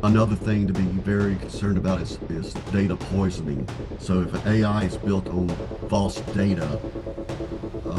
another thing to be very concerned about is data poisoning. So if an AI is built on false data,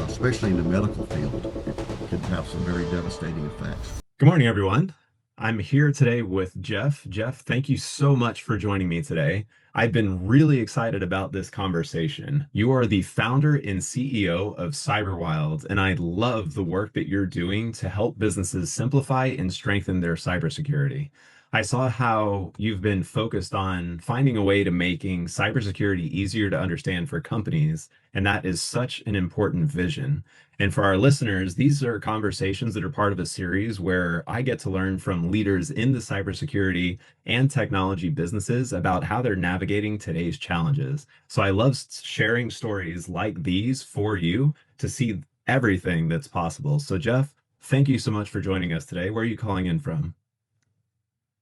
especially in the medical field, it can have some very devastating effects. Good morning, everyone. I'm here today with Jeff. Jeff, thank you so much for joining me today. I've been really excited about this conversation. You are the founder and CEO of Cyberwild, and I love the work that you're doing to help businesses simplify and strengthen their cybersecurity. I saw how you've been focused on finding a way to making cybersecurity easier to understand for companies, and that is such an important vision. And for our listeners, these are conversations that are part of a series where I get to learn from leaders in the cybersecurity and technology businesses about how they're navigating today's challenges. So I love sharing stories like these for you to see everything that's possible. So, Jeff, thank you so much for joining us today. Where are you calling in from?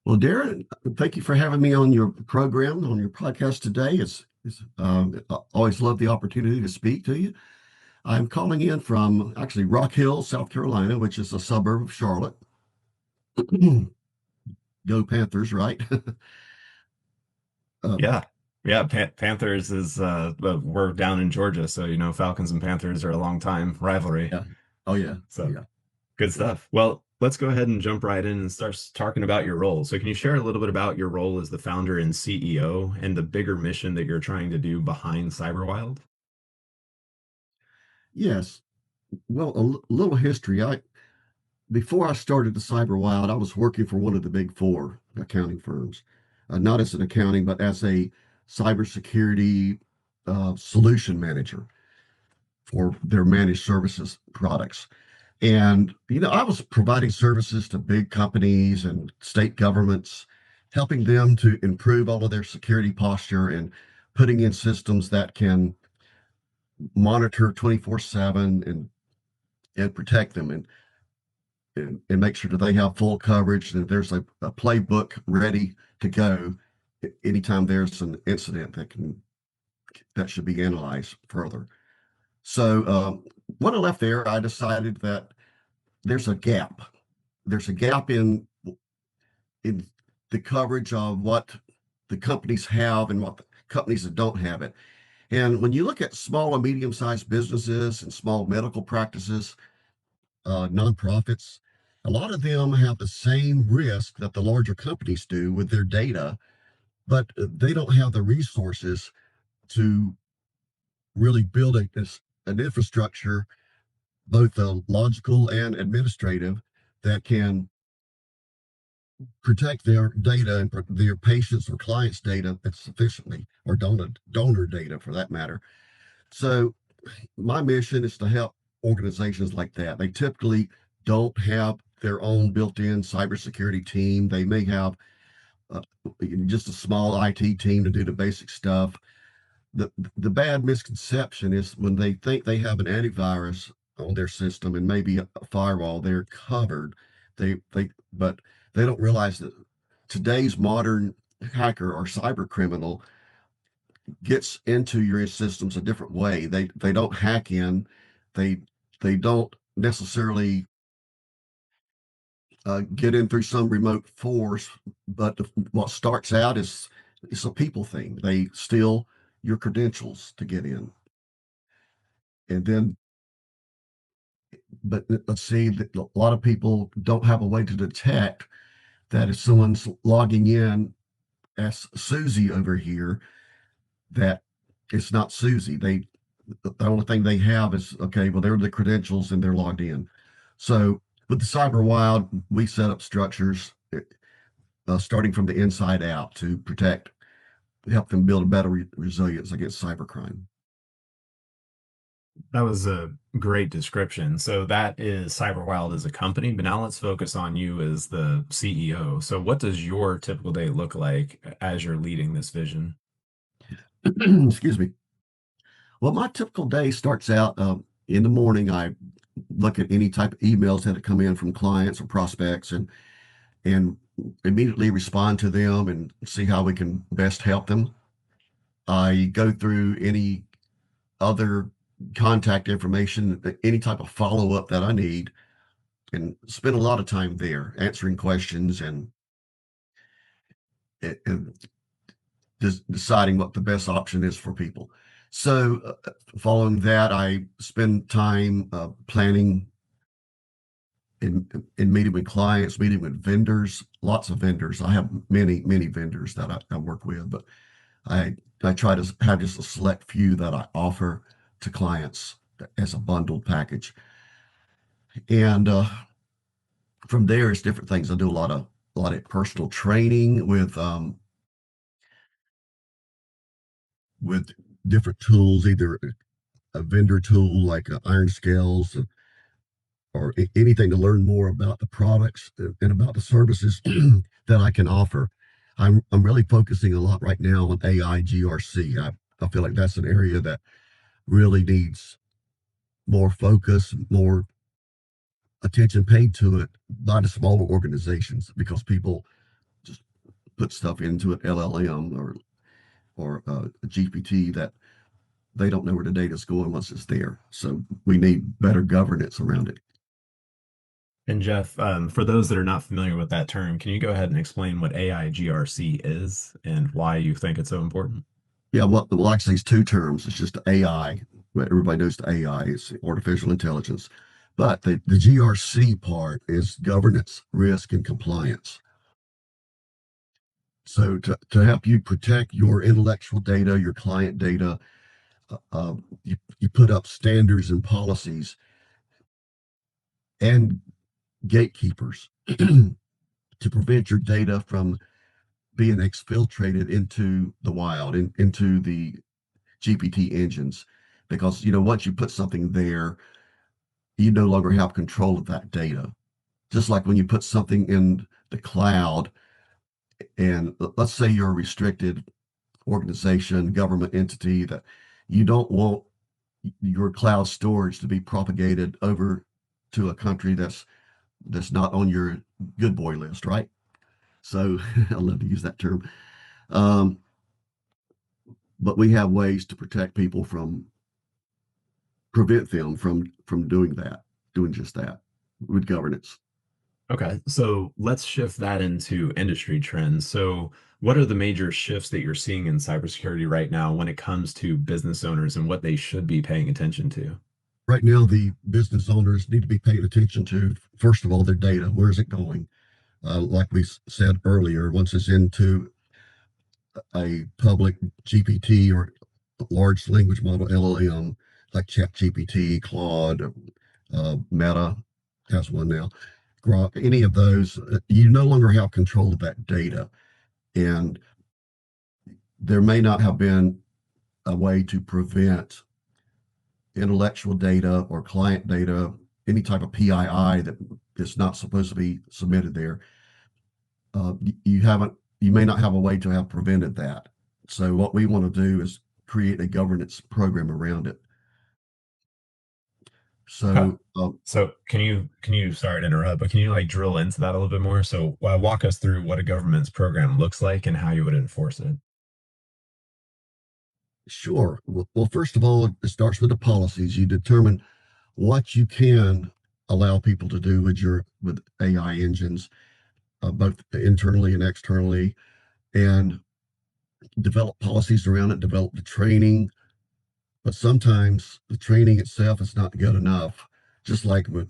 Well, Darren, thank you for having me on your program, on your podcast today. I always love the opportunity to speak to you. I'm calling in from actually Rock Hill, South Carolina, which is a suburb of Charlotte. Go Panthers, right? uh, Yeah. Yeah, Panthers is we're down in Georgia, so Falcons and Panthers are a long time rivalry. yeah. Oh, yeah. So Yeah. good stuff. Well, let's go ahead and jump right in and start talking about your role. So, can you share a little bit about your role as the founder and CEO and the bigger mission that you're trying to do behind Cyberwild? Yes. Well, little history. Before I started the Cyberwild, I was working for one of the big four accounting firms, not as an accounting, but as a cybersecurity solution manager for their managed services products. And, I was providing services to big companies and state governments, helping them to improve all of their security posture and putting in systems that can monitor 24/7 and protect them and make sure that they have full coverage and there's a playbook ready to go anytime there's an incident that should be analyzed further. So when I left there, I decided that there's a gap. There's a gap in the coverage of what the companies have and what the companies that don't have it. And when you look at small and medium-sized businesses and small medical practices, nonprofits, a lot of them have the same risk that the larger companies do with their data, but they don't have the resources to really build an infrastructure, both logical and administrative, that can protect their data and their patients or clients' data sufficiently, or donor data for that matter. So my mission is to help organizations like that. They typically don't have their own built-in cybersecurity team. They may have uh, just a small IT team to do the basic stuff. The bad misconception is when they think they have an antivirus on their system and maybe a firewall, they're covered. But they don't realize that today's modern hacker or cyber criminal gets into your systems a different way. They don't hack in. They they don't necessarily get in through some remote force, but what starts out is it's a people thing. They steal your credentials to get in, and then but let's see that a lot of people don't have a way to detect that if someone's logging in as Susie over here, that it's not Susie. The only thing they have is okay, well, they're the credentials and they're logged in. So with the Cyber Wild, we set up structures starting from the inside out to protect, help them build a better resilience against cybercrime. That was a great description. So that is Cyberwild as a company, but now let's focus on you as the CEO. So what does your typical day look like as you're leading this vision? Excuse me. Well, my typical day starts out in the morning. I look at any type of emails that have come in from clients or prospects and immediately respond to them and see how we can best help them. I go through any other contact information, any type of follow up that I need, and spend a lot of time there answering questions and deciding what the best option is for people. So, following that, I spend time planning in meeting with clients, meeting with vendors, lots of vendors. I have many vendors that I work with, but I I try to have just a select few that I offer to clients as a bundled package. And from there, it's different things. I do a lot of personal training with different tools, either a vendor tool like Iron Scales or anything to learn more about the products and about the services that I can offer. I'm really focusing a lot right now on AI GRC. I feel like that's an area that really needs more focus, more attention paid to it by the smaller organizations because people just put stuff into an LLM or a GPT that they don't know where the data is going once it's there. So we need better governance around it. And Jeff, for those that are not familiar with that term, can you go ahead and explain what AI GRC is and why you think it's so important? Yeah, well, actually, it's two terms. It's just AI. Well, everybody knows the AI is artificial intelligence, but the GRC part is governance, risk, and compliance. So to help you protect your intellectual data, your client data, you put up standards and policies and gatekeepers to prevent your data from being exfiltrated into the wild, into the GPT engines. Because, once you put something there, you no longer have control of that data. Just like when you put something in the cloud, and let's say you're a restricted organization, government entity that you don't want your cloud storage to be propagated over to a country that's not on your good boy list, right? So I love to use that term. Um, but we have ways to protect people from prevent them from doing just that with governance. Okay, so let's shift that into industry trends. So, what are the major shifts that you're seeing in cybersecurity right now when it comes to business owners and what they should be paying attention to? Right now, the business owners need to be paying attention to, first of all, their data. Where is it going? Like we said earlier, once it's into a public GPT or large language model LLM, like ChatGPT, Claude, Meta has one now, Grok, any of those, you no longer have control of that data. And there may not have been a way to prevent intellectual data or client data, any type of PII that is not supposed to be submitted there. You haven't, you may not have a way to have prevented that. So what we want to do is create a governance program around it. Okay. So So, can you sorry to interrupt, but can you like drill into that a little bit more? So, walk us through what a government's program looks like and how you would enforce it. sure. Well, first of all, it starts with the policies. You determine what you can allow people to do with AI engines, both internally and externally, and develop policies around it, develop the training. But sometimes the training itself is not good enough. Just like with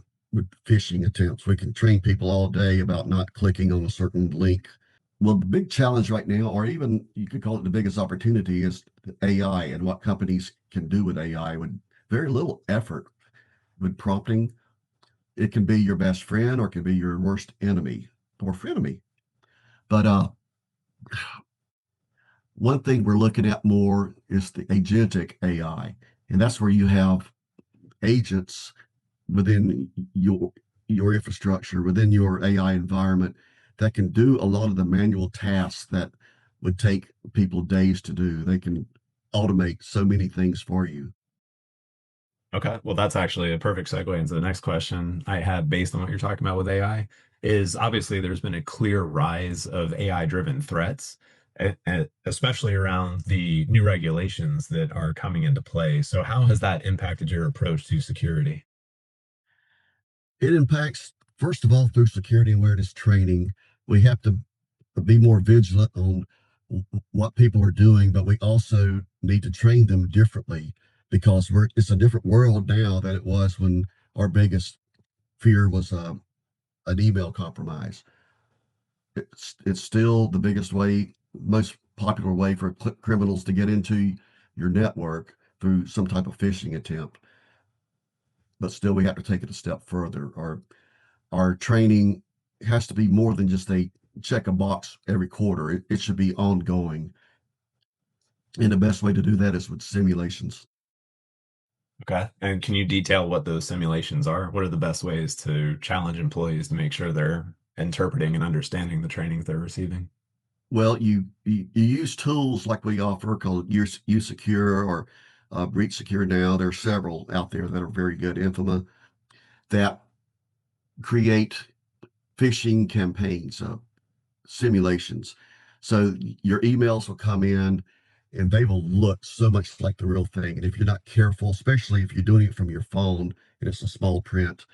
phishing attempts, we can train people all day about not clicking on a certain link. Well, the big challenge right now, or even you could call it the biggest opportunity, is AI and what companies can do with AI with very little effort with prompting. It can be your best friend or it can be your worst enemy or frenemy. But one thing we're looking at more is the agentic AI, and that's where you have agents within your infrastructure, within your AI environment that can do a lot of the manual tasks that would take people days to do. They can automate so many things for you. Okay, well, that's actually a perfect segue into the next question I had based on what you're talking about with AI. Is obviously there's been a clear rise of AI-driven threats, especially around the new regulations that are coming into play. So, how has that impacted your approach to security? It impacts, first of all, through security awareness training. We have to be more vigilant on what people are doing, but we also need to train them differently because it's a different world now than it was when our biggest fear was an email compromise. It's still the biggest way, most popular way for criminals to get into your network through some type of phishing attempt. But still, we have to take it a step further. Our training has to be more than just a check a box every quarter. It should be ongoing. And the best way to do that is with simulations. Okay. And can you detail what those simulations are? What are the best ways to challenge employees to make sure they're interpreting and understanding the trainings they're receiving? Well, you use tools like we offer called U-Secure or Breach Secure now. There are several out there that are very good. Infama that create phishing campaigns, simulations. So your emails will come in and they will look so much like the real thing. And if you're not careful, especially if you're doing it from your phone and it's a small print,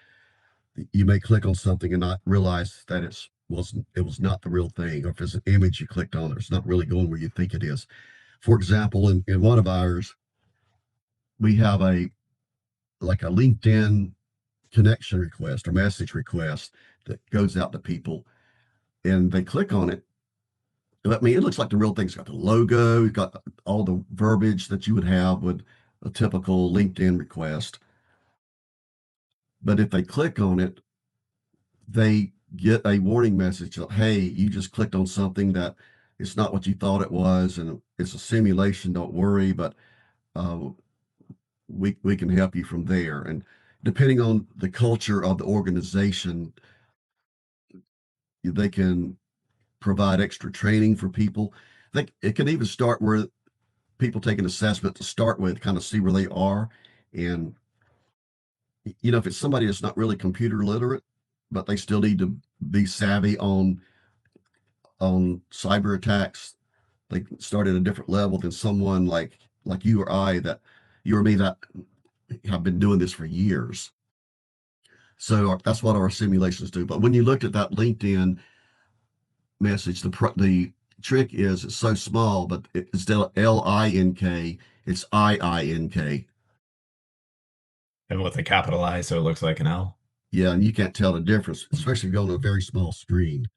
you may click on something and not realize that it was not the real thing. Or if it's an image you clicked on, it's not really going where you think it is. For example, in one of ours, we have like a LinkedIn connection request or message request that goes out to people and they click on it. I mean, it looks like the real thing. It's got the logo, it's got all the verbiage that you would have with a typical LinkedIn request. But if they click on it, they get a warning message that, hey, you just clicked on something that it's not what you thought it was, and it's a simulation. Don't worry, but uh, we can help you from there. And depending on the culture of the organization, they can provide extra training for people. I think it can even start where people take an assessment to start with, kind of see where they are. And, if it's somebody that's not really computer literate, but they still need to be savvy on cyber attacks, they start at a different level than someone like you or I, that you or me, that have been doing this for years. So that's what our simulations do. But when you looked at that LinkedIn message, the trick is it's so small, but instead of LINK, it's IINK. And with a capital I, so it looks like an L. Yeah, and you can't tell the difference, especially if you're on a very small screen.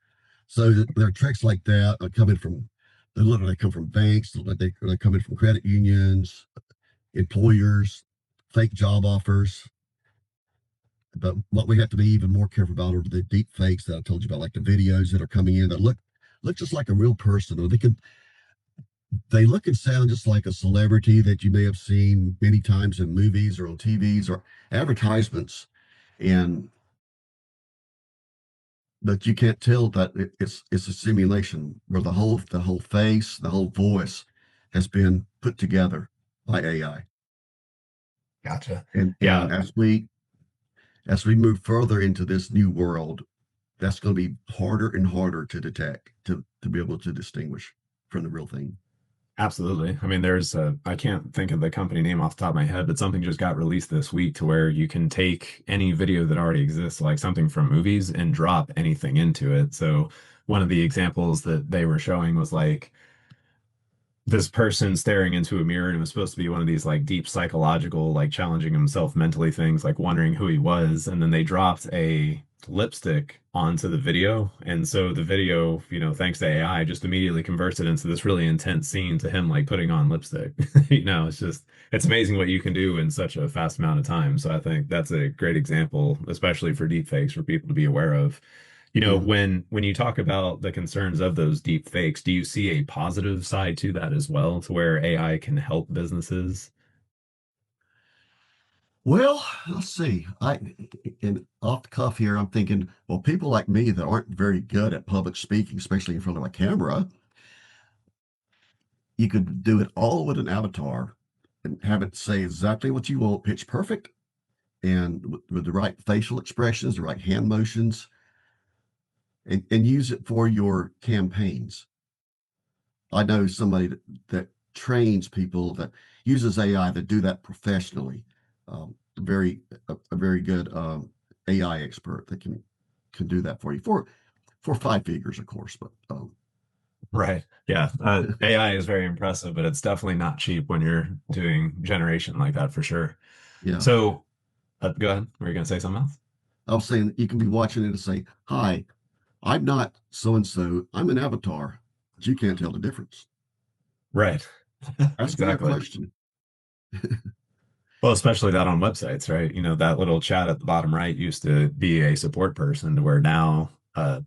So there are tricks like that coming from, they literally come from banks, they come in from credit unions, employers, fake job offers. But what we have to be even more careful about are the deep fakes that I told you about, like the videos that are coming in that look just like a real person, or they look and sound just like a celebrity that you may have seen many times in movies or on TVs or advertisements. And but you can't tell that it's a simulation where the whole face, the whole voice has been put together by AI. Gotcha. And Yeah, as we move further into this new world, that's going to be harder and harder to detect, to be able to distinguish from the real thing. absolutely. I mean, I can't think of the company name off the top of my head, but something just got released this week to where you can take any video that already exists, like something from movies, and drop anything into it. So one of the examples that they were showing was like this person staring into a mirror, and it was supposed to be one of these like deep psychological, like challenging himself mentally things, like wondering who he was. And then they dropped a lipstick onto the video. And so the video, thanks to AI, just immediately converts it into this really intense scene to him like putting on lipstick. It's amazing what you can do in such a fast amount of time. So I think that's a great example, especially for deepfakes, for people to be aware of. Yeah. When you talk about the concerns of those deep fakes, do you see a positive side to that as well, to where AI can help businesses? Well, let's see. And off the cuff here, I'm thinking, well, people like me that aren't very good at public speaking, especially in front of a camera, you could do it all with an avatar and have it say exactly what you want, pitch perfect, and with the right facial expressions, the right hand motions, and use it for your campaigns. I know somebody that trains people that uses AI that do that professionally. A very good AI expert that can do that for you for 5 figures, of course. But Right. Yeah. AI is very impressive, but it's definitely not cheap when you're doing generation like that for sure. Yeah. So go ahead. Were you going to say something else? I was saying you can be watching it and say, "Hi, I'm not so and so. I'm an avatar." But you can't tell the difference. Right. Ask me a Exactly. question. Well, especially that on websites, right? That little chat at the bottom right used to be a support person to where now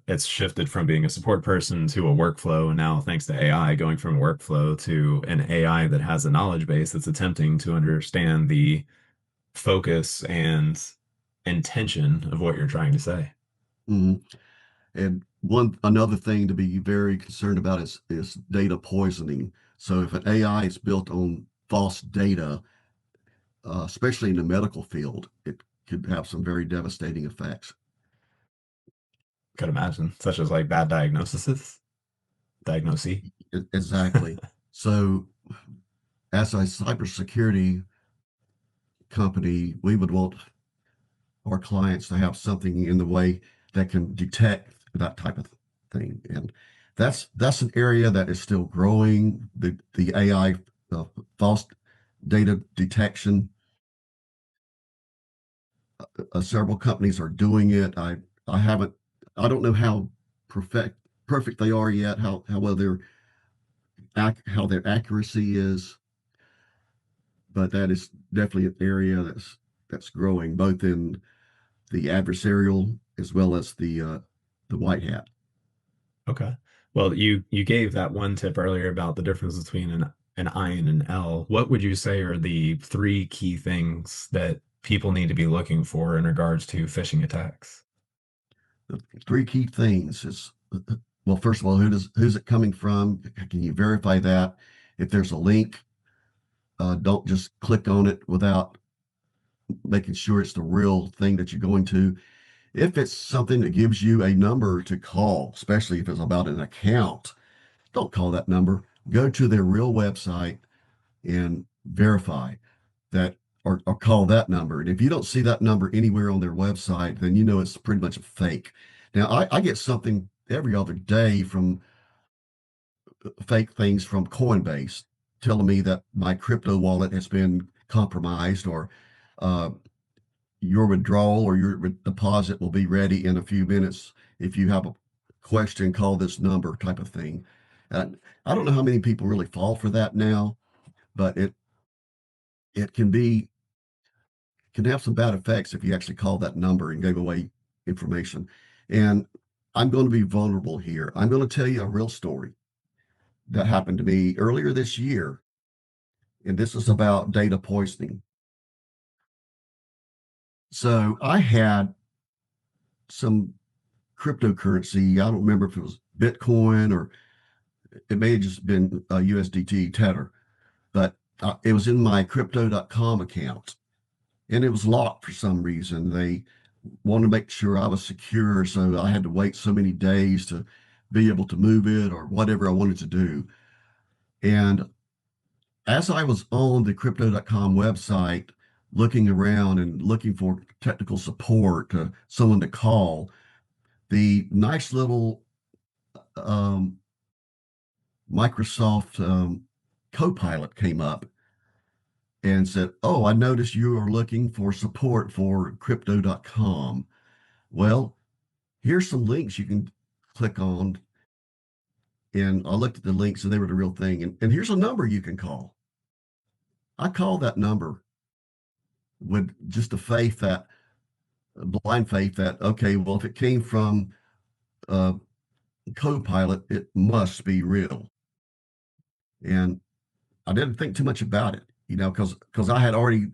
it's shifted from being a support person to a workflow. And now, thanks to AI, going from workflow to an AI that has a knowledge base that's attempting to understand the focus and intention of what you're trying to say. Mhm. And one another thing to be very concerned about is data poisoning. So if an AI is built on false data, especially in the medical field, it could have some very devastating effects. Could imagine, such as like bad diagnosis. Exactly. So as a cybersecurity company, we would want our clients to have something in the way that can detect that type of thing. And that's an area that is still growing. The AI false data detection. Several companies are doing it. I haven't. I don't know how perfect they are yet. How well how their accuracy is, but that is definitely an area that's growing both in the adversarial as well as the white hat. Okay. Well, you gave that one tip earlier about the difference between an I and an L. What would you say are the three key things that people need to be looking for in regards to phishing attacks? The three key things is, well, first of all, who's it coming from? Can you verify that? If there's a link, don't just click on it without making sure it's the real thing that you're going to. If it's something that gives you a number to call, especially if it's about an account, don't call that number. Go to their real website and verify that, or call that number. And if you don't see that number anywhere on their website, then you know it's pretty much a fake. Now, I get something every other day from fake things from Coinbase telling me that my crypto wallet has been compromised, or uh, your withdrawal or your deposit will be ready in a few minutes. If you have a question, call this number, type of thing. And I don't know how many people really fall for that now, but it can have some bad effects if you actually call that number and gave away information. And I'm going to be vulnerable here. I'm going to tell you a real story that happened to me earlier this year, and this is about data poisoning. So I had some cryptocurrency. I don't remember if it was Bitcoin or it may have just been a USDT Tether, but it was in my crypto.com account and it was locked for some reason. They wanted to make sure I was secure, so I had to wait so many days to be able to move it or whatever I wanted to do. And as I was on the crypto.com website, looking around and looking for technical support, someone to call, the nice little um, Microsoft Copilot came up and said, "Oh, I noticed you are looking for support for crypto.com. Well, here's some links you can click on." And I looked at the links and they were the real thing. And here's a number you can call. I called that number with just a faith that, a blind faith that, okay, well, if it came from uh, Copilot, it must be real. And I didn't think too much about it, because I had already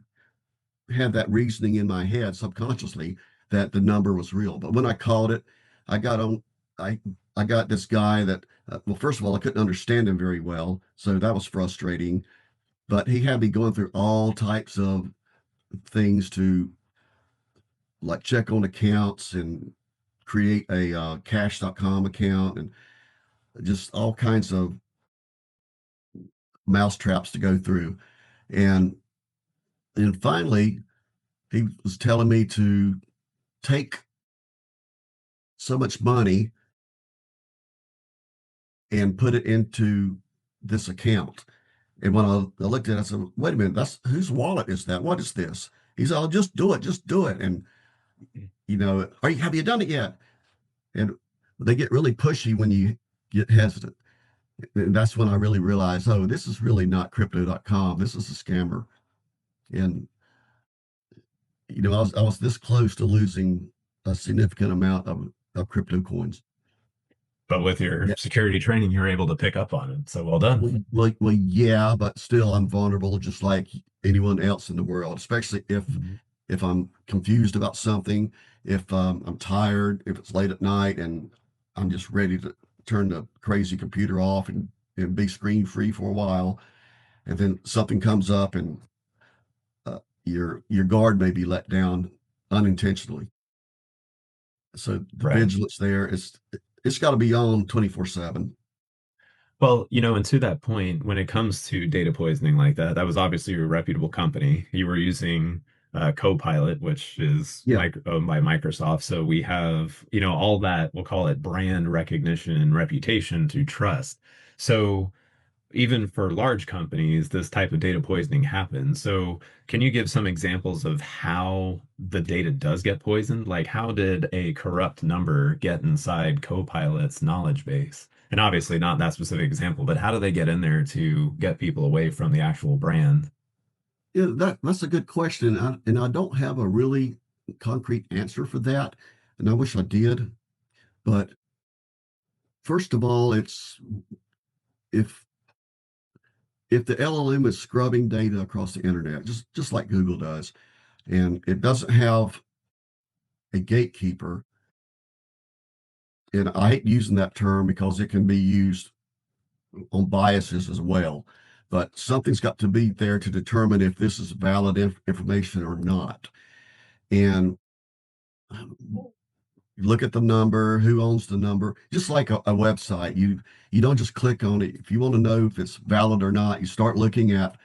had that reasoning in my head subconsciously that the number was real. But when I called it, I got on, I, I got this guy that, well, first of all, I couldn't understand him very well. So that was frustrating. But he had me going through all types of things to like check on accounts and create a cash.com account and just all kinds of mouse traps to go through. And and finally, he was telling me to take so much money and put it into this account. And when I looked at it, I said, wait a minute, that's whose wallet is that? What is this? He said, oh, just do it, just do it. And have you done it yet? And they get really pushy when you get hesitant. And that's when I really realized, oh, this is really not crypto.com. This is a scammer. And I was this close to losing a significant amount of crypto coins. But with your Yeah. security training, you're able to pick up on it. So well done. Well, yeah, but still I'm vulnerable just like anyone else in the world, especially Mhm. if I'm confused about something, if I'm tired, if it's late at night and I'm just ready to turn the crazy computer off and be screen free for a while, and then something comes up and your guard may be let down unintentionally. So the Right. vigilance there is it's got to be on 24/7. Well, and to that point, when it comes to data poisoning like that, that was obviously a reputable company. You were using Copilot, which is Yeah, owned by Microsoft. So we have, all that, we'll call it brand recognition and reputation to trust. So even for large companies, this type of data poisoning happens. So, can you give some examples of how the data does get poisoned? Like, how did a corrupt number get inside Copilot's knowledge base? And obviously, not that specific example, but how do they get in there to get people away from the actual brand? yeah, that's a good question, and I don't have a really concrete answer for that, and I wish I did. But first of all, it's if if the LLM is scrubbing data across the internet, just like Google does, and it doesn't have a gatekeeper, and I hate using that term because it can be used on biases as well, but something's got to be there to determine if this is valid information or not. And you look at the number, who owns the number, just like a website. You don't just click on it. If you want to know if it's valid or not, you start looking at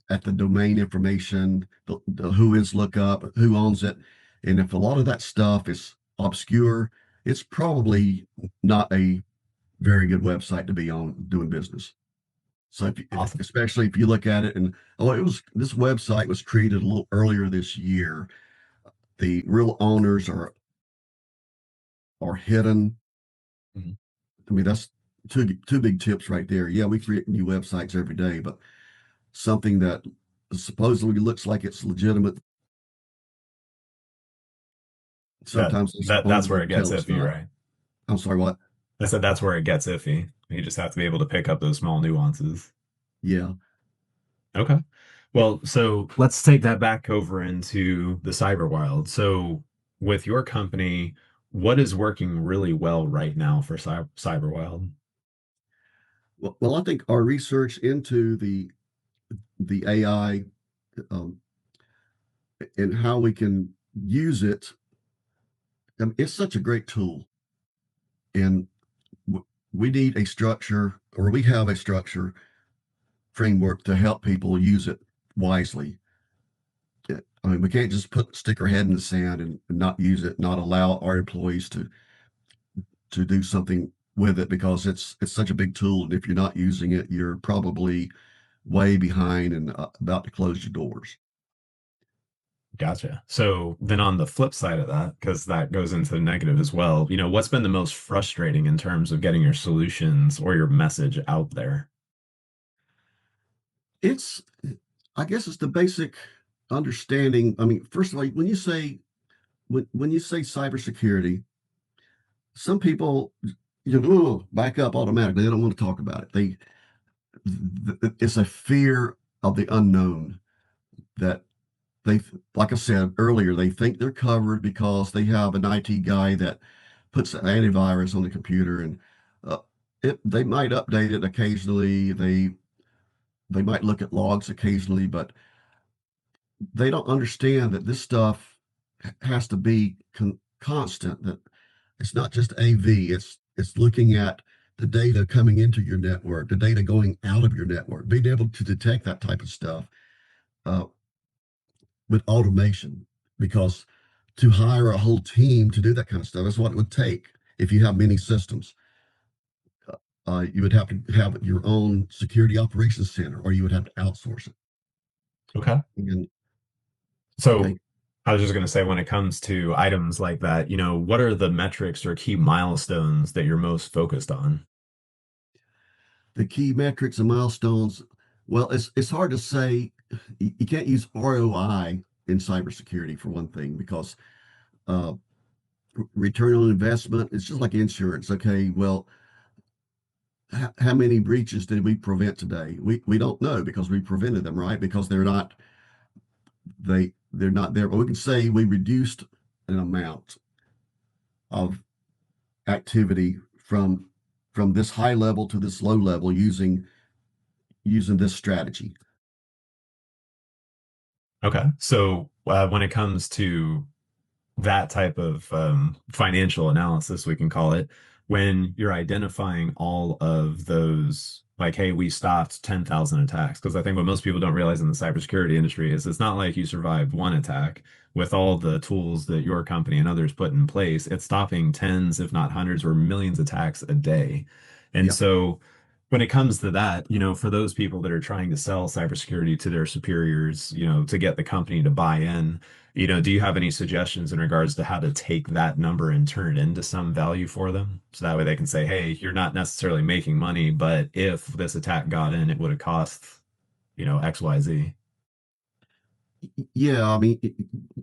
the domain information, the who is lookup, who owns it. And if a lot of that stuff is obscure, it's probably not a very good website to be on doing business. So Awesome. especially if you look at it and it was this website was created a little earlier this year. The real owners are hidden. Mhm. I mean, that's two big tips right there. Yeah, we create new websites every day, but something that supposedly looks like it's legitimate, That sometimes those that's owners where it will gets tell us iffy, not. right? I'm sorry, what? I said that's where it gets iffy. You just have to be able to pick up those small nuances. Yeah. Okay. Well, so let's take that back over into the cyber world. So, with your company, what is working really well right now for Cyberwild? Well, I think our research into the AI um, and how we can use it, I mean, it's such a great tool, and we need a structure, or we have a structure framework to help people use it wisely. I mean, we can't just stick our head in the sand and not use it, not allow our employees to do something with it because it's such a big tool. And if you're not using it, you're probably way behind and about to close your doors. Gotcha. So, then on the flip side of that, because that goes into the negative as well, what's been the most frustrating in terms of getting your solutions or your message out there? It's, I guess, it's the basic understanding. I mean, first of all, when you say cybersecurity, some people back up automatically. They don't want to talk about it. It's a fear of the unknown that they, like I said earlier, they think they're covered because they have an IT guy that puts an antivirus on the computer and uh, they might update it occasionally. They might look at logs occasionally, but they don't understand that this stuff has to be constant. That it's not just AV. It's looking at the data coming into your network, the data going out of your network, being able to detect that type of stuff uh, with automation. Because to hire a whole team to do that kind of stuff is what it would take if you have many systems. You would have to have your own security operations center, or you would have to outsource it. Okay. And So okay, I was just going to say, when it comes to items like that, what are the metrics or key milestones that you're most focused on? the key metrics and milestones. Well, it's hard to say. You can't use ROI in cybersecurity for one thing because uh, return on investment. It's just like insurance. Okay, well, how many breaches did we prevent today? We don't know because we prevented them, right? Because they're not there. But we can say we reduced an amount of activity from this high level to this low level using this strategy. Okay. So when it comes to that type of financial analysis, we can call it, when you're identifying all of those, like, hey, we stopped 10,000 attacks. Because I think what most people don't realize in the cybersecurity industry is it's not like you survived one attack with all the tools that your company and others put in place. It's stopping tens, if not hundreds or millions of attacks a day. And Yeah. so when it comes to that, for those people that are trying to sell cybersecurity to their superiors, to get the company to buy in, do you have any suggestions in regards to how to take that number and turn it into some value for them? So that way they can say, hey, you're not necessarily making money, but if this attack got in, it would have cost, XYZ. Yeah, I mean,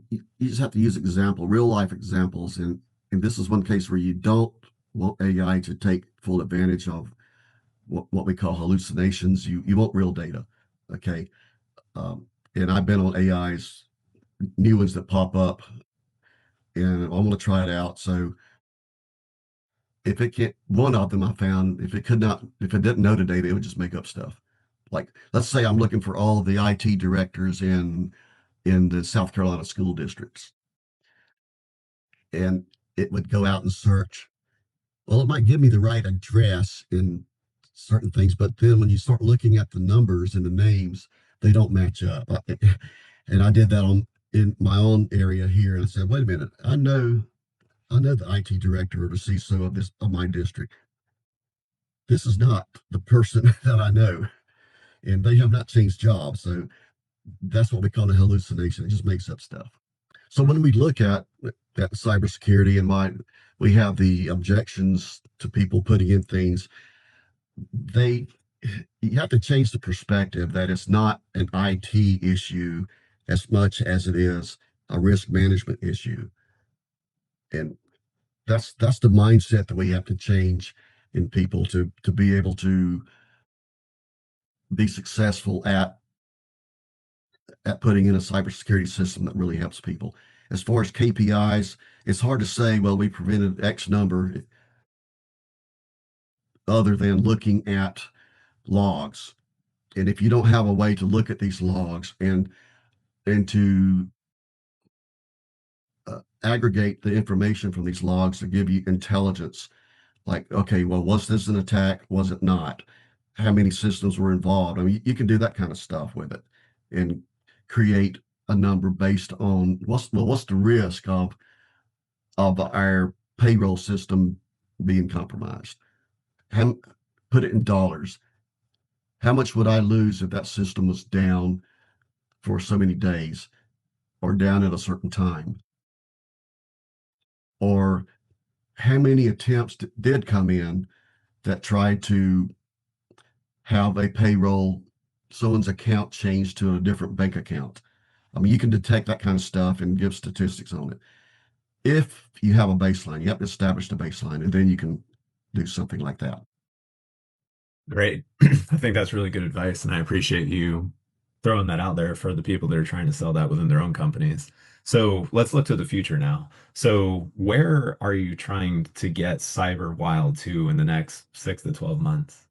you just have to use real life examples, and this is one case where you don't want AI to take full advantage of what we call hallucinations. You want real data, okay? Um, and I've been on AI's new ones that pop up, and I want to try it out. So if it can't, one of them I found, if it didn't know the data, it would just make up stuff. Like, let's say I'm looking for all the IT directors in the South Carolina school districts, and it would go out and search. Well, it might give me the right address in certain things, but then when you start looking at the numbers and the names, they don't match up. And I did that on in my own area here, and I said, wait a minute, I know the IT director or the CISO of my district. This is not the person that I know, and they have not changed jobs. So that's what we call a hallucination. It just makes up stuff. So when we look at cybersecurity and why we have the objections to people putting in things, they you have to change the perspective that it's not an IT issue as much as it is a risk management issue. And that's the mindset that we have to change in people to be able to be successful at putting in a cybersecurity system that really helps people. As far as KPIs, it's hard to say, well, we prevented X number other than looking at logs. And if you don't have a way to look at these logs and to aggregate the information from these logs to give you intelligence, like, okay, well, was this an attack? Was it not? How many systems were involved? I mean, you can do that kind of stuff with it and create a number based on what's the risk of our payroll system being compromised. How, put it in dollars. How much would I lose if that system was down for so many days or down at a certain time? Or how many attempts did come in that tried to have a payroll, someone's account changed to a different bank account? I mean, you can detect that kind of stuff and give statistics on it. If you have a baseline, you have to establish the baseline, and then you can do something like that. Great. I think that's really good advice, and I appreciate you throwing that out there for the people that are trying to sell that within their own companies. So let's look to the future now. So where are you trying to get Cyberwild to in the next 6 to 12 months?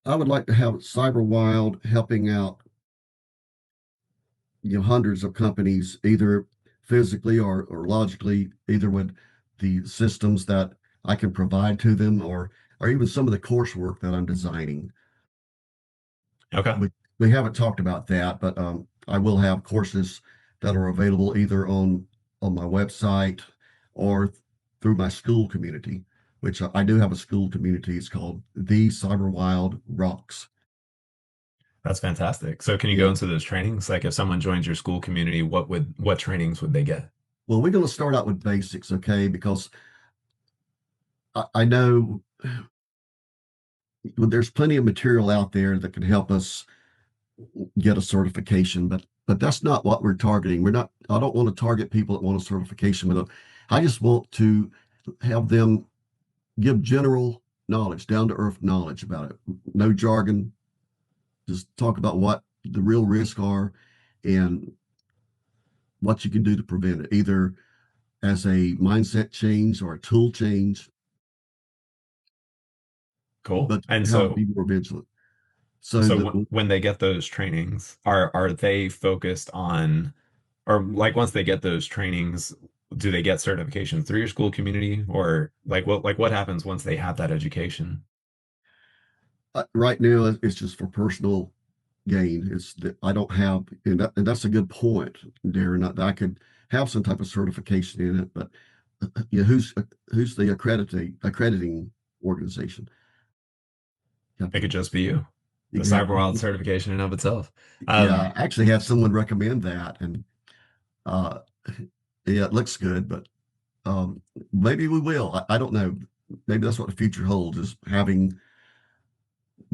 I would like to have Cyberwild helping out hundreds of companies, either physically or logically, either with the systems that I can provide to them, or even some of the coursework that I'm designing. Okay. We haven't talked about that, but I will have courses that are available either on my website or through my school community. which I do have a school community. It's called the Cyberwild Rocks. That's fantastic. So can you go Yeah. into those trainings? Like if someone joins your school community, what trainings would they get? Well, we're going to start out with basics, okay? Because I know there's plenty of material out there that can help us get a certification, but that's not what we're targeting. We're not. I don't want to target people that want a certification with it. I just want to have them give general knowledge, down to earth knowledge about it. No jargon. Just talk about what the real risks are and what you can do to prevent it, either as a mindset change or a tool change, Cool. but And how to so be more vigilant. So so that when they get those trainings, are they focused on, or like once they get those trainings, do they get certification through your school community, or like what happens once they have that education? right now it's just for personal gain. It's that I don't have, and that's a good point, Darren. I could have some type of certification in it, but who's the accrediting organization? It could just be you. The Exactly. Cyberwild certification in and of itself. Yeah, I actually had someone recommend that, and uh, yeah, it looks good, but um, maybe we will. I don't know. Maybe that's what the future holds: is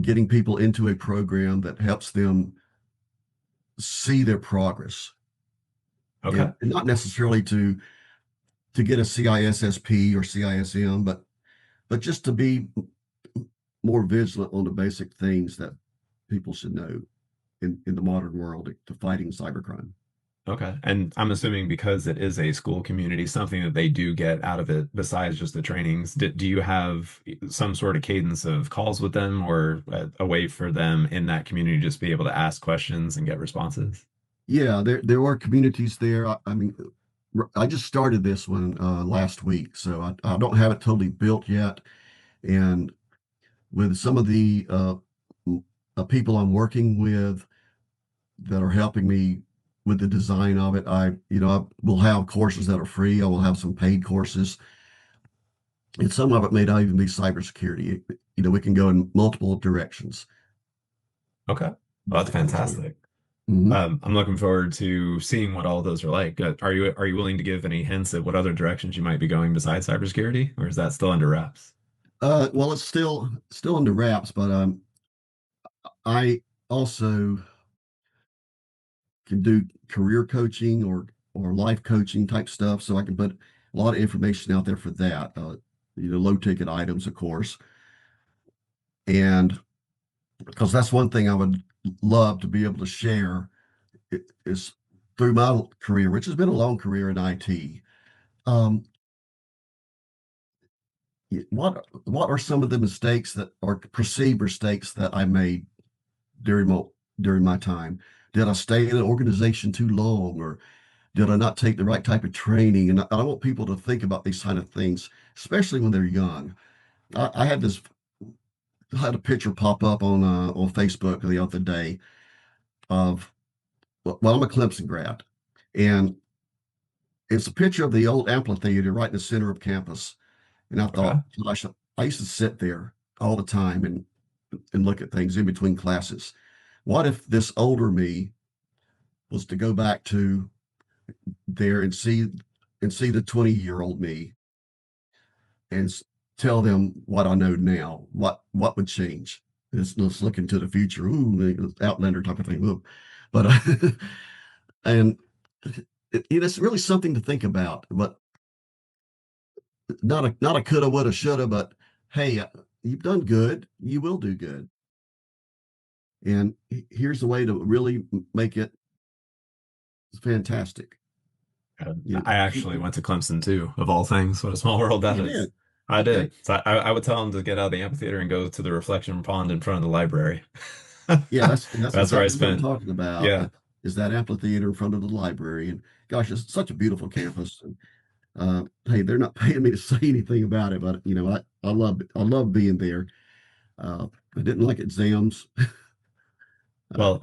getting people into a program that helps them see their progress, Okay. and not necessarily to get a CISSP or CISM, but just to be more vigilant on the basic things that people should know in the modern world to fighting cybercrime. Okay. And I'm assuming because it is a school community, something that they do get out of it besides just the trainings, do you have some sort of cadence of calls with them or a way for them in that community to just be able to ask questions and get responses? Yeah, there are communities there. I mean, I just started this one last week, so I don't have it totally built yet. And with some of the people I'm working with that are helping me with the design of it, I will have courses that are free. I will have some paid courses, and some of it may not even be cybersecurity. We can go in multiple directions. Okay. Well, that's fantastic. Mhm. I'm looking forward to seeing what all of those are like. Are you willing to give any hints at what other directions you might be going besides cybersecurity, or is that still under wraps? Well, it's still under wraps, but I also can do career coaching or life coaching type stuff, so I can put a lot of information out there for that. Low ticket items, of course, and because that's one thing I would love to be able to share is through my career, which has been a long career in IT. Um, what are some of the mistakes that are perceived mistakes that I made during my time? Did I stay in an organization too long, or did I not take the right type of training? And I want people to think about these kind of things, especially when they're young. I had a picture pop up on Facebook the other day of, well, I'm a Clemson grad, and it's a picture of the old amphitheater right in the center of campus. And I thought, Okay. gosh, I used to sit there all the time and look at things in between classes. What if this older me was to go back to there and see the 20-year-old me and tell them what I know now? What would change? Let's look into the future. Ooh, the Outlander type of thing. Ooh. But and it's really something to think about. But not a coulda, woulda, shoulda. But hey, you've done good. You will do good. And here's the way to really make it fantastic. You, I actually went to Clemson too, of all things. What a small world oh, that you is. did. I Okay. did. So I would tell them to get out of the amphitheater and go to the reflection pond in front of the library. Yeah, that's That's where I exactly what I'm spent. talking about. Yeah. Is that amphitheater in front of the library? And gosh, it's such a beautiful campus. And hey, they're not paying me to say anything about it, but I love being there. I didn't like exams. Uh, Well,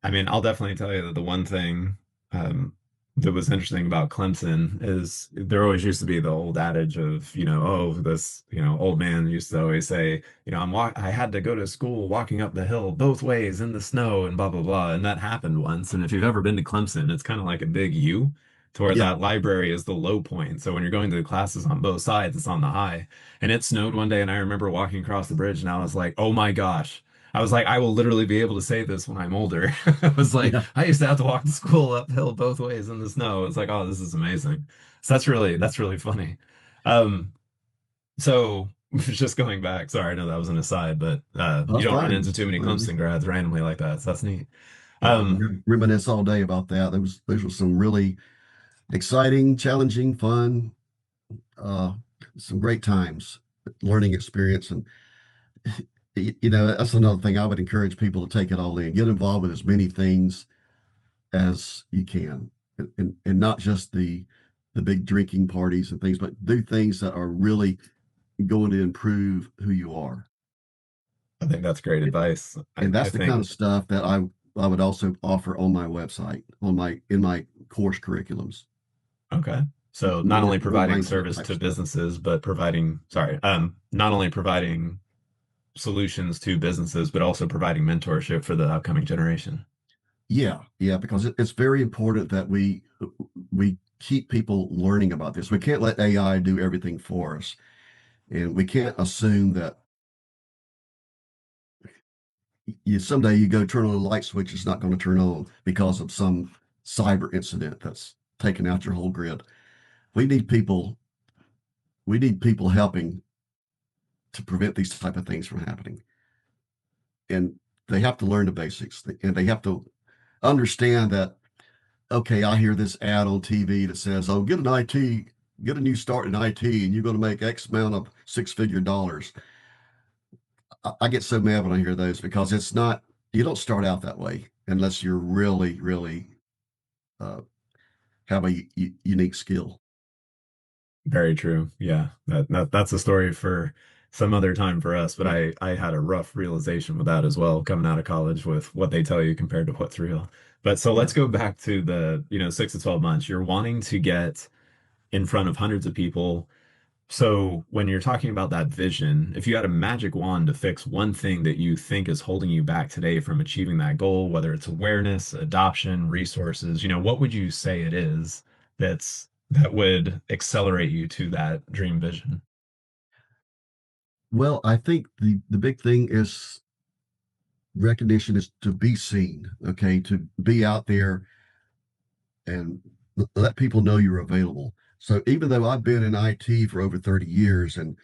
I mean, I'll definitely tell you that the one thing um, that was interesting about Clemson is there always used to be the old adage of, oh, this, old man used to always say, I had to go to school walking up the hill both ways in the snow and blah blah blah. And that happened once. And if you've ever been to Clemson, it's kind of like a big U to where Yeah, that library is the low point. So when you're going to the classes on both sides, it's on the high. And it snowed one day, and I remember walking across the bridge, and I was like, oh my gosh. I was like, I will literally be able to say this when I'm older. I was like, yeah, I used to have to walk to school uphill both ways in the snow. It's like, oh, this is amazing. So that's really funny. Um, so just going back, sorry, I know that was an aside, but you that's don't run fine. into too many Clemson grads randomly like that. So that's neat. Yeah, I Um, can reminisce all day about that. Those were some really exciting, challenging, fun, uh, some great times, learning experience, and that's another thing I would encourage people to take it all in, get involved with as many things as you can, and not just the big drinking parties and things, but do things that are really going to improve who you are. I think that's great advice. I, And I that's the kind think of stuff that I would also offer on my website, in my course curriculums. Okay. So not More only more providing mindset service type to stuff. businesses, but not only providing solutions to businesses, but also providing mentorship for the upcoming generation. Yeah, yeah, because it's very important that we keep people learning about this. We can't let AI do everything for us, and we can't assume that you someday you go turn on a light switch, it's not going to turn on because of some cyber incident that's taken out your whole grid. We need people. We need people helping to prevent these type of things from happening, and they have to learn the basics, and they have to understand that. Okay, I hear this ad on TV that says, "Oh, get a new start in IT, and you're going to make X amount of six-figure dollars." I get so mad when I hear those because it's not. You don't start out that way unless you're really, really uh, have a unique skill. Very true. Yeah. That's a story for some other time for us, but I had a rough realization with that as well coming out of college with what they tell you compared to what's real. But so Yeah. let's go back to the, 6 to 12 months. You're wanting to get in front of hundreds of people. So when you're talking about that vision, if you had a magic wand to fix one thing that you think is holding you back today from achieving that goal, whether it's awareness, adoption, resources, what would you say it is that would accelerate you to that dream vision? Well, I think the big thing is recognition is to be seen. Okay, to be out there and let people know you're available. So even though I've been in IT for over 30 years and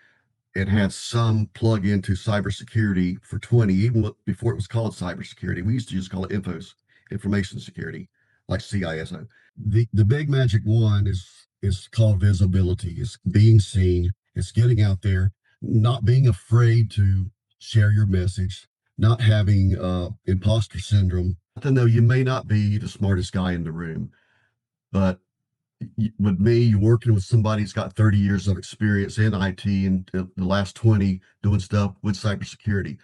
had some plug into cybersecurity for 20, even before it was called cybersecurity, we used to just call it information security, like CISO. The big magic wand is called visibility. It's being seen. It's getting out there, not being afraid to share your message, not having imposter syndrome. I know you may not be the smartest guy in the room, but with me, you're working with somebody who's got 30 years of experience in IT and the last 20 doing stuff with cybersecurity.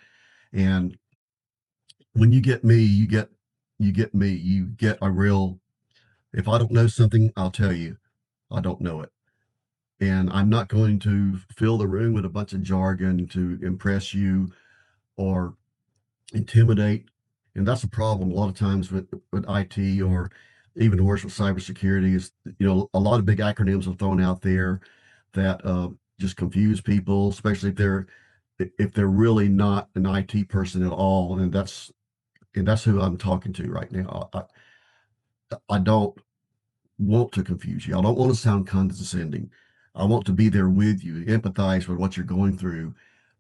And when you get me, you get me. You get a real. If I don't know something, I'll tell you I don't know it. And I'm not going to fill the room with a bunch of jargon to impress you or intimidate. And that's a problem a lot of times with IT or even worse with cybersecurity is, a lot of big acronyms are thrown out there that just confuse people, especially if they're really not an IT person at all. And that's who I'm talking to right now. I don't want to confuse you. I don't want to sound condescending. I want to be there with you, empathize with what you're going through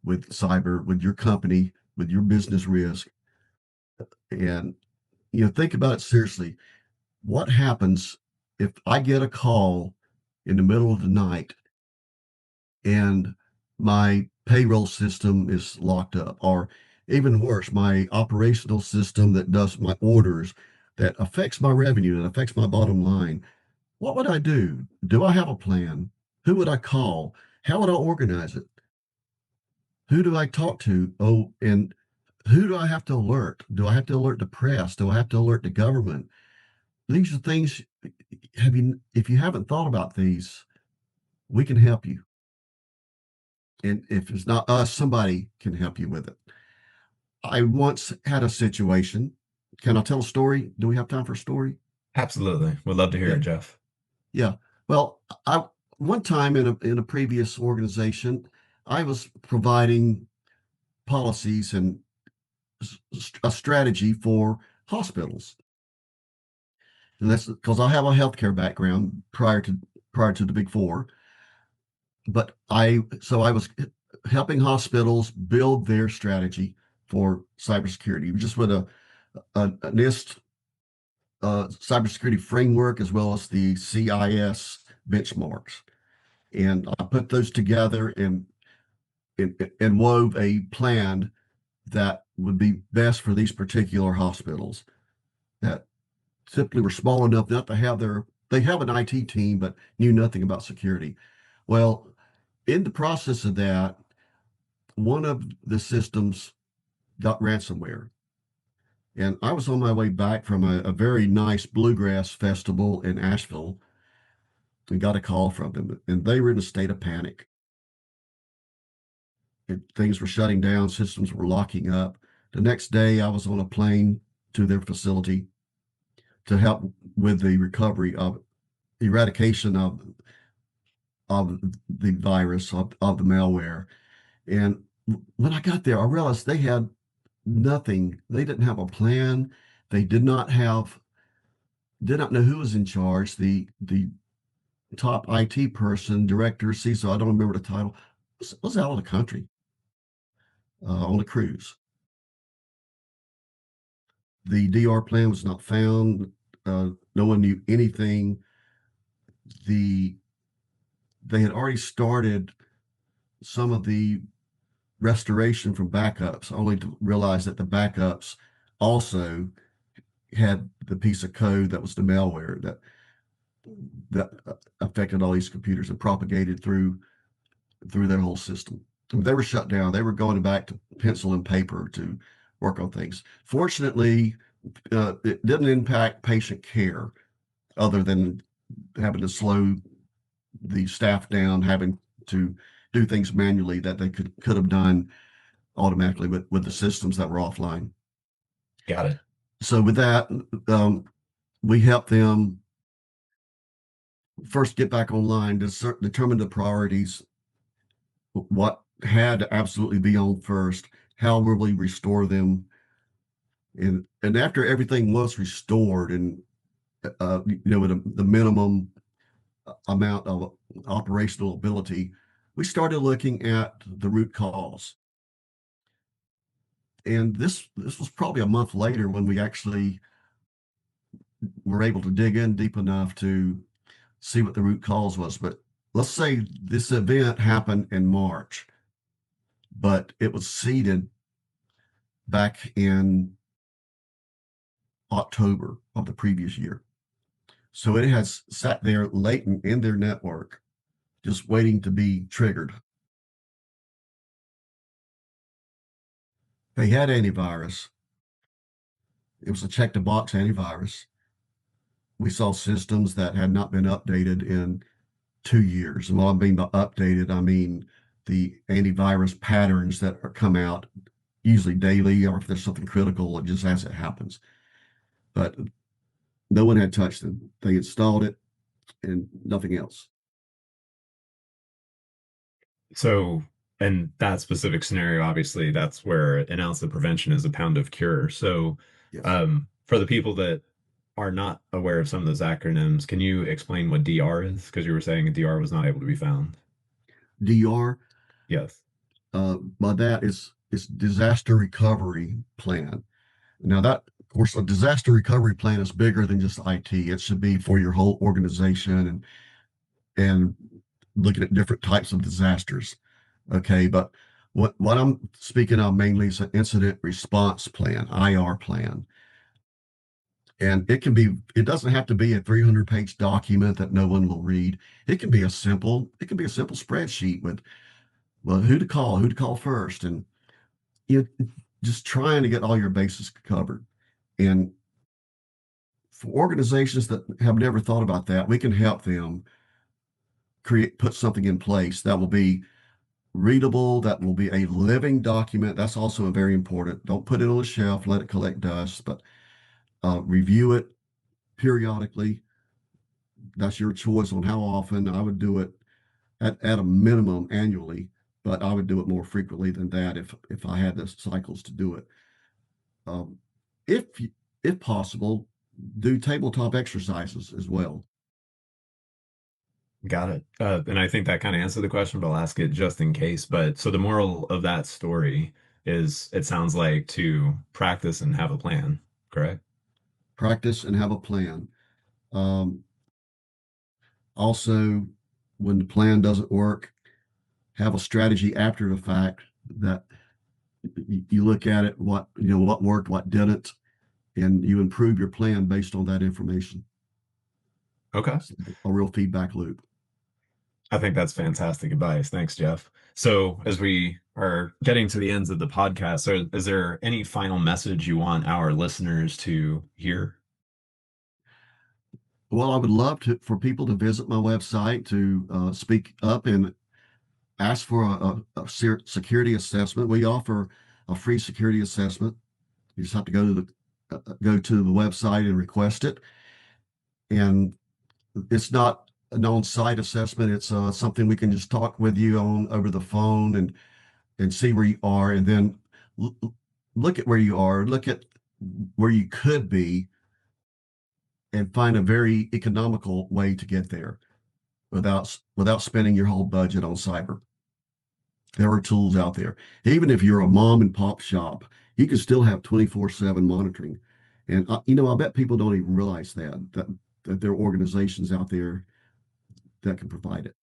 with cyber, with your company, with your business risk. And, think about it seriously. What happens if I get a call in the middle of the night and my payroll system is locked up, or even worse, my operational system that does my orders that affects my revenue and affects my bottom line? What would I do? Do I have a plan? Who would I call? How would I organize it? Who do I talk to? Oh, and who do I have to alert? Do I have to alert the press? Do I have to alert the government? These are things. if you haven't thought about these, we can help you. And if it's not us, somebody can help you with it. I once had a situation. Can I tell a story? Do we have time for a story? Absolutely. Would love to hear Yeah. it, Jeff. Yeah. Well, I one time in a previous organization, I was providing policies and a strategy for hospitals. And that's because I have a healthcare background prior to the Big Four. But I was helping hospitals build their strategy for cybersecurity, just with a NIST cybersecurity framework as well as the CIS benchmarks. And I put those together and wove a plan that would be best for these particular hospitals that simply were small enough not to have they have an IT team, but knew nothing about security. Well, in the process of that, one of the systems got ransomware. And I was on my way back from a very nice bluegrass festival in Asheville and got a call from them. And they were in a state of panic. Things were shutting down, systems were locking up. The next day, I was on a plane to their facility to help with the recovery of eradication of the virus, of the malware. And when I got there, I realized they had nothing. They didn't have a plan. They did not know who was in charge. The top IT person, director, CISO, I don't remember the title, was out of the country on a cruise. The DR plan was not found. No one knew anything. The They had already started some of the restoration from backups, only to realize that the backups also had the piece of code that was the malware that affected all these computers and propagated through their whole system. They were shut down. They were going back to pencil and paper to work on things. Fortunately, it didn't impact patient care other than having to slow the staff down, having to do things manually that they could have done automatically with the systems that were offline. Got it. So with that, we help them first get back online, determine the priorities, what had to absolutely be on first, how will we restore them, and after everything was restored and with the minimum amount of operational ability, we started looking at the root cause. And this was probably a month later when we actually were able to dig in deep enough to see what the root cause was. But let's say this event happened in March, but it was seeded back in October of the previous year. So it has sat there latent in their network, just waiting to be triggered. They had antivirus. It was a check the box antivirus. We saw systems that had not been updated in 2 years. And what I mean by updated, I mean the antivirus patterns that are come out usually daily, or if there's something critical, just as it happens. But no one had touched them. They installed it and nothing else. So, in that specific scenario, obviously, that's where an ounce of prevention is a pound of cure. So, Yes. for the people that are not aware of some of those acronyms, can you explain what DR is? Because you were saying DR was not able to be found. DR, Yes. by that is disaster recovery plan. Now that, of course, a disaster recovery plan is bigger than just IT. It should be for your whole organization and looking at different types of disasters. Okay, but what I'm speaking of mainly is an incident response plan, IR plan. And it doesn't have to be a 300-page document that no one will read. It can be a simple spreadsheet with, well, who to call first, and you know, just trying to get all your bases covered. And for organizations that have never thought about that, we can help them put something in place that will be readable, that will be a living document. That's also very important. Don't put it on a shelf, let it collect dust, but review it periodically. That's your choice on how often. I would do it at a minimum annually, but I would do it more frequently than that if I had the cycles to do it. Um, if if possible, do tabletop exercises as well. Got it. And I think that kind of answered the question, but I'll ask it just in case. But so the moral of that story is it sounds like to practice and have a plan, correct? Practice and have a plan. Um, Also, when the plan doesn't work, have a strategy after the fact that you look at it, what worked, what didn't, and you improve your plan based on that information. Okay. It's a real feedback loop. I think that's fantastic advice. Thanks, Jeff. So, as we are getting to the ends of the podcast, is there any final message you want our listeners to hear? Well, I would love for people to visit my website to speak up and ask for a security assessment. We offer a free security assessment. You just have to go to the website and request it. And it's not an on-site assessment. It's something we can just talk with you on over the phone and see where you are, and then l- look at where you are, look at where you could be, and find a very economical way to get there without spending your whole budget on cyber. There are tools out there. Even if you're a mom and pop shop, you can still have 24/7 monitoring. And I bet people don't even realize that there are organizations out there that can provide it.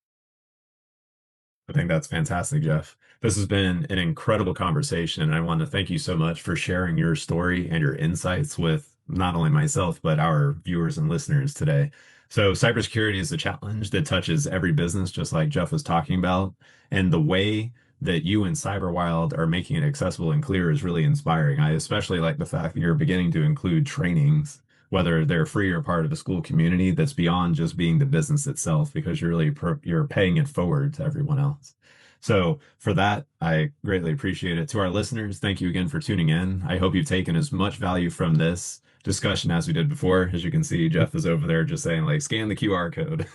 I think that's fantastic, Jeff. This has been an incredible conversation, and I want to thank you so much for sharing your story and your insights with not only myself, but our viewers and listeners today. So, cybersecurity is a challenge that touches every business, just like Jeff was talking about. And the way that you and Cyberwild are making it accessible and clear is really inspiring. I especially like the fact that you're beginning to include trainings, whether they're free or part of a school community that's beyond just being the business itself, because you're really you're paying it forward to everyone else. So for that, I greatly appreciate it. To our listeners, thank you again for tuning in. I hope you've taken as much value from this discussion as we did before. As you can see, Jeff is over there just saying, like, scan the QR code.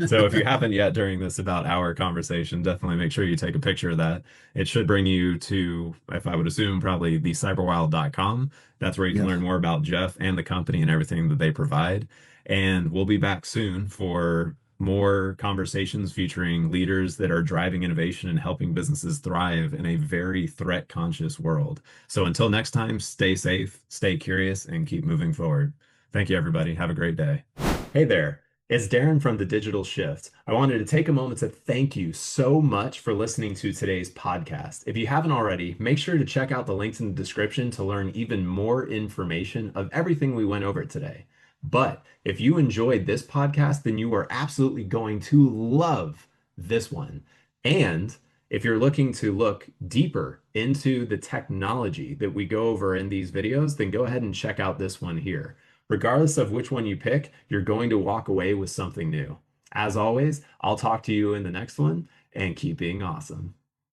So if you haven't yet during this about hour conversation, definitely make sure you take a picture of that. It should bring you to, if I would assume, probably the cyberwild.com. That's where you can Yes. learn more about Jeff and the company and everything that they provide. And we'll be back soon for more conversations featuring leaders that are driving innovation and helping businesses thrive in a very threat conscious world. So until next time, stay safe, stay curious, and keep moving forward. Thank you, everybody. Have a great day. Hey there. It's Darren from The Digital Shift. I wanted to take a moment to thank you so much for listening to today's podcast. If you haven't already, make sure to check out the links in the description to learn even more information of everything we went over today. But if you enjoyed this podcast, then you are absolutely going to love this one. And if you're looking to look deeper into the technology that we go over in these videos, then go ahead and check out this one here. Regardless of which one you pick, you're going to walk away with something new. As always, I'll talk to you in the next one, and keep being awesome.